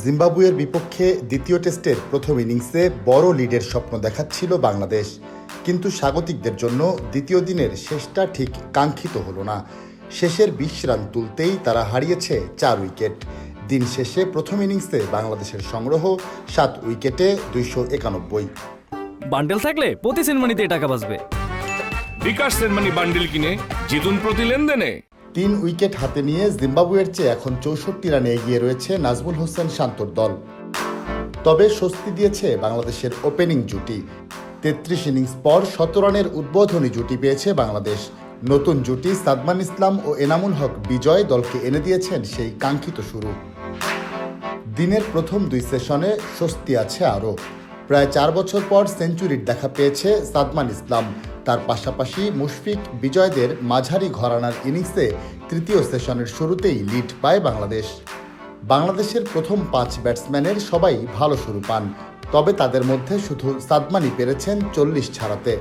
জিম্বাবুয়ের বিপক্ষে দ্বিতীয় টেস্টের প্রথম ইনিংসে বড় লিডের স্বপ্ন দেখাচ্ছিল বাংলাদেশ, কিন্তু স্বাগতিকদের জন্য দ্বিতীয় দিনের শেষটা ঠিক কাঙ্ক্ষিত হলো না। শেষের ২০ রান তুলতেই তারা হারিয়েছে ৪ উইকেট। দিন শেষে প্রথম ইনিংসে বাংলাদেশের সংগ্রহ ৭ উইকেটে ২৯১। বান্ডেল থাকলে প্রতি সেনমানিতে টাকা বাঁচবে। বিকাশ সেনমানি বান্ডেল কিনে জিতুন প্রতি লেনদেনে। ৩ উইকেট হাতে নিয়ে জিম্বাবুয়ের চেয়ে এখন ৬৪ রানে এগিয়ে রয়েছে নাজমুল হোসেন শান্তর দল। তবে স্বস্তি দিয়েছে বাংলাদেশের ওপেনিং জুটি। ৩৩ ইনিংস পর ১৭ রানের উদ্বোধনী জুটি পেয়েছে বাংলাদেশ। নতুন জুটি সাদমান ইসলাম ও এনামুল হক বিজয় দলকে এনে দিয়েছেন সেই কাঙ্ক্ষিত শুরু। দিনের প্রথম ২ সেশনে স্বস্তি আছে আরও। প্রায় ৪ বছর পর সেঞ্চুরির দেখা পেয়েছে সাদমান ইসলাম। তার পাশাপাশি মুশফিক বিজয়দের মাঝারি ঘরানার ইনিংসে তৃতীয় সেশনের শুরুতেই লিড পায় বাংলাদেশ। বাংলাদেশের প্রথম ৫ ব্যাটসম্যানের সবাই ভালো শুরু পান, তবে তাদের মধ্যে শুধু সাদমানই পেরেছেন ৪০ ছাড়াতে।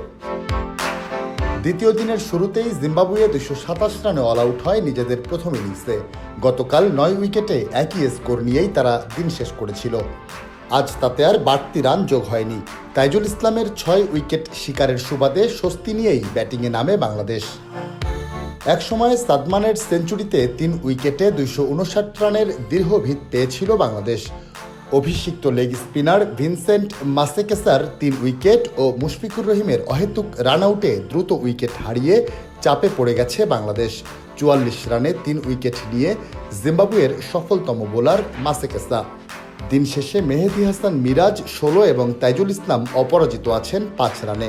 দ্বিতীয় দিনের শুরুতেই জিম্বাবুয়ে ২২৭ রানে অল আউট হয় নিজেদের প্রথম ইনিংসে। গতকাল ৯ উইকেটে একই স্কোর নিয়েই তারা দিন শেষ করেছিল। আজ তাতে আর বাড়তি রান যোগ হয়নি। তাইজুল ইসলামের ৬ উইকেট শিকারের সুবাদে স্বস্তি নিয়েই ব্যাটিংয়ে নামে বাংলাদেশ। একসময় সাদমানের সেঞ্চুরিতে ৩ উইকেটে ২৫৯ রানের দীর্ঘ ভিত পেয়েছিল বাংলাদেশ। অভিষিক্ত লেগ স্পিনার ভিনসেন্ট মাসেকেসার ৩ উইকেট ও মুশফিকুর রহিমের অহেতুক রান আউটে দ্রুত উইকেট হারিয়ে চাপে পড়ে গেছে বাংলাদেশ। ৪৪ রানে ৩ উইকেট নিয়ে জিম্বাবুয়ের সফলতম বোলার মাসেকেসা। দিন শেষে মেহেদী হাসান মিরাজ ১৬ এবং তাইজুল ইসলাম অপরাজিত আছেন ৫ রানে।